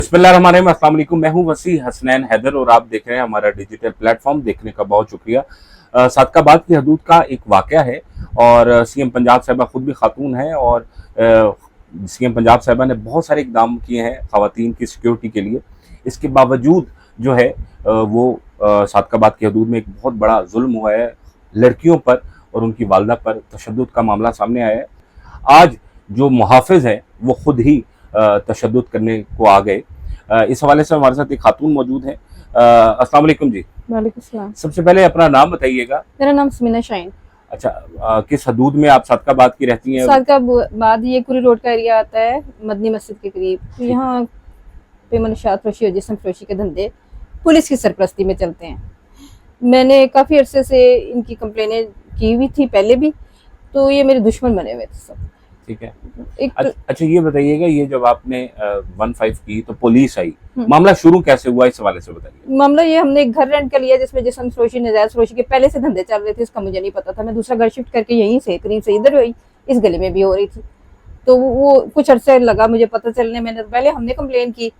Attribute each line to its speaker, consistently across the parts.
Speaker 1: बिस्मिल्लाहिर्रहमानिर्रहीम, अस्सलाम वालेकुम। मैं हूं वसी हसनैन हैदर और आप देख रहे हैं हमारा डिजिटल प्लेटफॉर्म। देखने का बहुत शुक्रिया। सादकाबाद की हदूद का एक वाकया है और सीएम पंजाब साहिबा खुद भी खातून हैं और सीएम पंजाब साहिबा ने बहुत सारे इकदाम किए हैं खवातीन की सिक्योरिटी के लिए। इसके बावजूद जो है वो सादकाबाद की हदूद में एक बहुत बड़ा जुल्म हुआ है लड़कियों पर और उनकी वालदा पर तशद्दुद का मामला सामने आया है। आज जो मुहाफिज हैं वो खुद ही तशद्दुद करने को आ गए। इस हवाले से हमारे साथ एक खातून मौजूद हैं। अस्सलाम वालेकुम जी।
Speaker 2: वालेकुम सलाम।
Speaker 1: सबसे पहले अपना नाम बताइएगा।
Speaker 2: मेरा नाम समीना शाहीन।
Speaker 1: अच्छा, किस हदूद में आप सादकाबाद की रहती हैं?
Speaker 2: सादकाबाद ये कुरी रोड का एरिया आता है, मदनी मस्जिद के करीब। तो यहाँ पे मनशात फरोशी और जिस्म फरोशी के धंधे पुलिस की सरपरस्ती में चलते हैं। मैंने काफ़ी अरसे से इनकी कंप्लेनें की हुई थी पहले भी, तो ये मेरे दुश्मन बने हुए थे सब।
Speaker 1: ठीक है। अच्छा, ये बताइएगा, ये जब आपने 15 की तो पुलिस आई, मामला शुरू कैसे हुआ, इस हवाले से बताइए।
Speaker 2: मामला ये, हमने एक घर रेंट कर लिया जिसमें जिस्म फरोशी नजायज फरोशी के पहले से धंधे चल रहे थे। इसका मुझे नहीं पता था। मैं दूसरा घर शिफ्ट करके यहीं से करीब से इधर हुई, इस गली में भी हो रही थी। तो वो कुछ अरसे लगा मुझे पता चलने। मैंने पहले हमने कंप्लेन की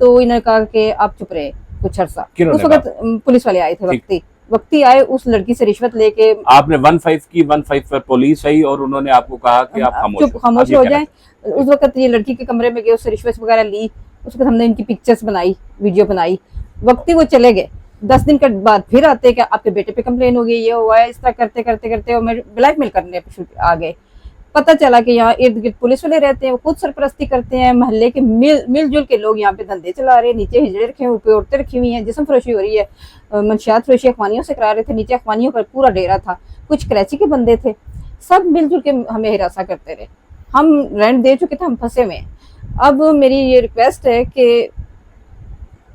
Speaker 2: तो इन्होंने कहा कि आप चुप रहे कुछ अरसा। उस वक्त पुलिस वाले आए थे, वक्ती आए, उस लड़की से रिश्वत लेके।
Speaker 1: आपने 15 की, 15 पर पुलिस आई और उन्होंने आपको कहा कि आप
Speaker 2: खामोश हो जाएं। उस वक्त ये लड़की के कमरे में गए, उससे रिश्वत वगैरह ली। उसके हमने इनकी पिक्चर्स बनाई, वीडियो बनाई। वक्ती वो चले गए। 10 दिन के बाद फिर आते कि आपके बेटे पे कंप्लेन हो गई, ये हुआ है। इस तरह करते करते करते और मैं ब्लैकमेल करने आ गए। पता चला कि यहाँ इर्द गिर्द पुलिस वाले रहते हैं, वो खुद सरपरस्ती करते हैं। मोहल्ले के मिलजुल के लोग यहाँ पे धंधे चला रहे हैं। नीचे हिजड़े रखे हुए, ऊपर औरतें रखी हुई हैं, जिस्म फरोशी हो रही है। मंशियात फरोशी अखवानियों से करा रहे थे। नीचे अखवानियों का पूरा डेरा था। कुछ कराची के बंदे थे, सब मिलजुल के हमें हिरासा करते रहे। हम रेंट दे चुके थे, हम फंसे हुए हैं। अब मेरी ये रिक्वेस्ट है कि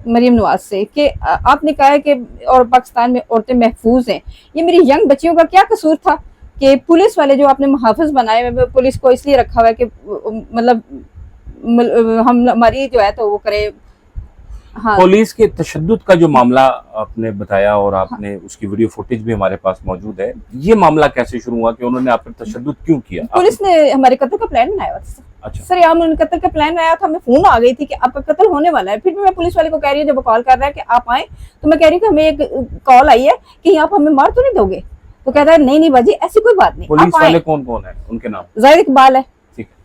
Speaker 2: मरीम नवाज से कि आपने कहा है कि और पाकिस्तान में औरतें महफूज हैं। ये मेरी यंग बच्चियों का क्या कसूर था कि पुलिस वाले जो आपने मुहाफिज बनाए हुए, पुलिस को इसलिए रखा हुआ है कि मतलब हम हमारी जो है तो वो करे। हाँ,
Speaker 1: पुलिस के तशद्दुद का जो मामला आपने बताया और आपने उसकी वीडियो फुटेज भी हमारे पास मौजूद है, ये मामला कैसे शुरू हुआ कि उन्होंने आप पर तशद्दुद क्यों किया?
Speaker 2: पुलिस ने हमारे कत्ल का प्लान बनाया था।
Speaker 1: अच्छा
Speaker 2: सर, यहाँ उन्होंने कत्ल का प्लान बनाया था। हमें फोन आ गई थी कि आपका कत्ल होने वाला है। फिर भी मैं पुलिस वाले को कह रही हूँ, जब वो कॉल कर रहा है कि आप आए, तो मैं कह रही हूँ कि हमें एक कॉल आई है कि आप हमें मार तो नहीं दोगे? तो कहता है नहीं नहीं बाजी, ऐसी कोई बात नहीं।
Speaker 1: पुलिस वाले कौन कौन है, उनके नाम?
Speaker 2: जाहिर इकबाल है,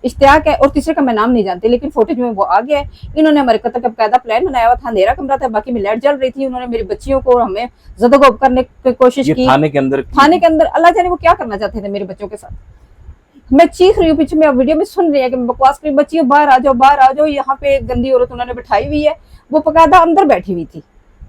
Speaker 2: इश्तियाक है और तीसरे का मैं नाम नहीं जानती, लेकिन फुटेज में वो आ गया है। इन्होंने हमारे कत्ल का बकायदा प्लान बनाया हुआ था। अंधेरा कमरा था, बाकी में लाइट जल रही थी। उन्होंने मेरी बच्चियों को हमें ज़दोगोब करने की कोशिश की।
Speaker 1: थाने के अंदर
Speaker 2: अल्लाह जाने वो क्या करना चाहते थे मेरे बच्चों के साथ। मैं चीख रही हूँ पीछे में, वीडियो में सुन रही है कि मैं बकवास करी, बच्चियों बाहर आ जाओ, बाहर आ जाओ। यहाँ पे गंदी औरत उन्होंने बिठाई हुई है, वो बकायदा अंदर बैठी हुई थी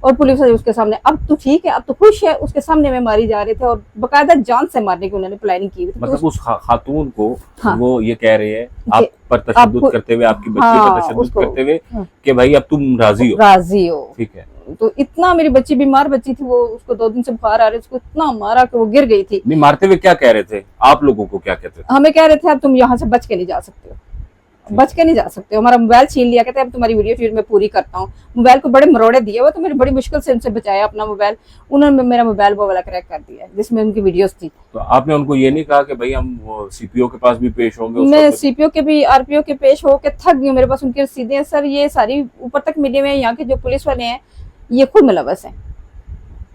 Speaker 2: और पुलिस वाले उसके सामने। अब तो ठीक है, अब तो खुश है, उसके सामने में मारी जा रहे थे और बकायदा जान से मारने की उन्होंने प्लानिंग की हुई थी।
Speaker 1: मतलब उस खातून को
Speaker 2: हाँ,
Speaker 1: वो ये कह रहे हैं आप पर तशद्दुद करते हुए, आपकी बच्ची पर तशद्दुद करते हुए कि भाई अब तुम राजी हो। ठीक है।
Speaker 2: तो इतना, मेरी बच्ची बीमार बच्ची थी, वो उसको 2 दिन से बुखार आ रहे, उसको इतना मारा कि वो गिर गई थी।
Speaker 1: नहीं, मारते हुए क्या कह रहे थे? आप लोगों को क्या कहते थे?
Speaker 2: हमें कह रहे थे अब तुम यहाँ से बच के नहीं जा सकते हो, बच के नहीं जा सकते हो। हमारा मोबाइल छीन लिया, कहते अब तुम्हारी वीडियो फिर मैं पूरी करता हूँ। मोबाइल को बड़े मरोड़े दिए हुए, तो मैंने बड़ी मुश्किल से उनसे बचाया अपना मोबाइल। उन्होंने मेरा मोबाइल वो वाला क्रैक कर दिया जिसमें उनकी वीडियोस थी।
Speaker 1: तो आपने उनको ये नहीं कहा कि भाई हम सीपीओ के पास भी पेश होंगे?
Speaker 2: मैं सीपीओ के भी, आरपीओ के पेश होकर थक गई। मेरे पास उनकी रसीदें हैं सर, ये सारी ऊपर तक मिले हुए हैं। यहाँ के जो पुलिस वाले हैं ये खुद मुलव्वस हैं।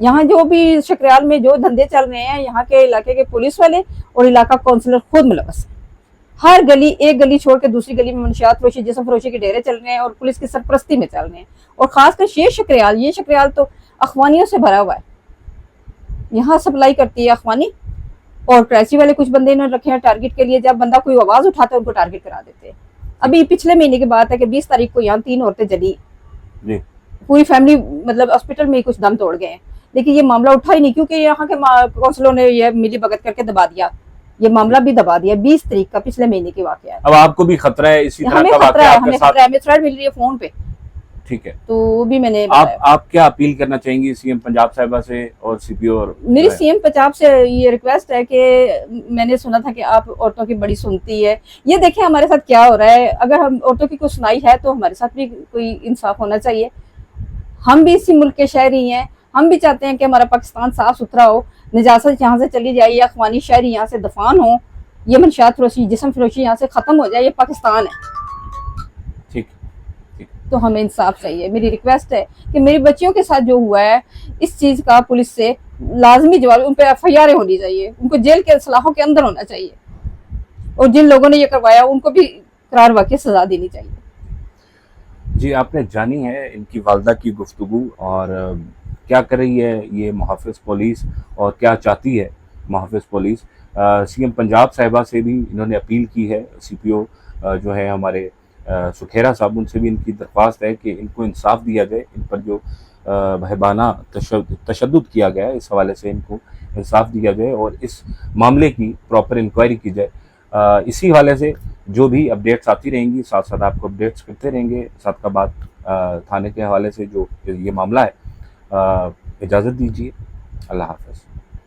Speaker 2: यहाँ जो भी शकरियाल में जो धंधे चल रहे हैं, यहाँ के इलाके के पुलिस वाले और इलाका काउंसिलर खुद मुलव्वस है। हर गली, एक गली छोड़ के दूसरी गली में मंशियात फरोशी, जिस्म फरोशी के डेरे चल रहे हैं और पुलिस की सरपरस्ती में चल रहे हैं। और खासकर ये शकरियाल तो अखवानियों से भरा हुआ है। यहाँ सप्लाई करती है अखवानी और कराची वाले कुछ बंदे इन्होंने रखे हैं टारगेट के लिए। जब बंदा कोई आवाज उठाता है उनको टारगेट करा देते हैं। अभी पिछले महीने की बात है कि 20 तारीख को यहाँ 3 औरतें जली, पूरी फैमिली मतलब हॉस्पिटल में ही कुछ दम तोड़ गए हैं। लेकिन ये मामला उठा ही नहीं, क्योंकि यहाँ के काउंसिलों ने यह मिली भगत करके दबा दिया। ये मामला भी दबा दिया। 20 तारीख का पिछले महीने की वाकया है।
Speaker 1: अब आपको भी खतरा है इसी तरह का वाकया आपके साथ?
Speaker 2: हमें थ्रेट मिल रही है फोन पे।
Speaker 1: ठीक है,
Speaker 2: तो वो भी मैंने
Speaker 1: आप क्या अपील करना चाहेंगी सीएम पंजाब साहिबा से और सीपीओ? और
Speaker 2: मेरी सीएम पंजाब से ये रिक्वेस्ट है कि मैंने सुना था कि आप औरतों की बड़ी सुनती है। ये देखें हमारे साथ क्या हो रहा है। अगर हम औरतों की कोई सुनाई है तो हमारे साथ भी कोई इंसाफ होना चाहिए। हम भी इसी मुल्क के शहरी हैं। हम भी चाहते हैं कि हमारा पाकिस्तान साफ सुथरा हो, निजासत यहाँ से चली जाए, या अखवानी शहरी यहाँ से दफान हो, ये मंशियात फरोशी, जिस्म फरोशी यहाँ से खत्म हो जाए। ये पाकिस्तान है।
Speaker 1: ठीक।
Speaker 2: तो हमें इंसाफ चाहिए। मेरी रिक्वेस्ट है कि मेरी बच्चियों के साथ जो हुआ है इस चीज का पुलिस से लाजमी जवाब, उन पर FIR होनी चाहिए, उनको जेल के सलाखों के अंदर होना चाहिए और जिन लोगों ने ये करवाया उनको भी करार वाकई सजा देनी चाहिए।
Speaker 1: जी, आपने जानी है इनकी वालदा की गुफ्तगू और क्या कर रही है ये मुहाफ़िज़ पुलिस और क्या चाहती है मुहाफ़िज़ पुलिस। सीएम पंजाब साहिबा से भी इन्होंने अपील की है, CPO जो है हमारे सुखेरा साहब, उनसे भी इनकी दरख्वास्त है कि इनको इंसाफ दिया जाए, इन पर जो बहबाना तशद्दुद किया गया है इस हवाले से इनको इंसाफ दिया जाए और इस मामले की प्रॉपर इंक्वायरी की जाए। इसी हवाले से जो भी अपडेट्स आती रहेंगी साथ साथ आपको अपडेट्स करते रहेंगे। सादकाबाद थाने के हवाले से जो ये मामला है, इजाज़त दीजिए। अल्लाह हाफ़िज़।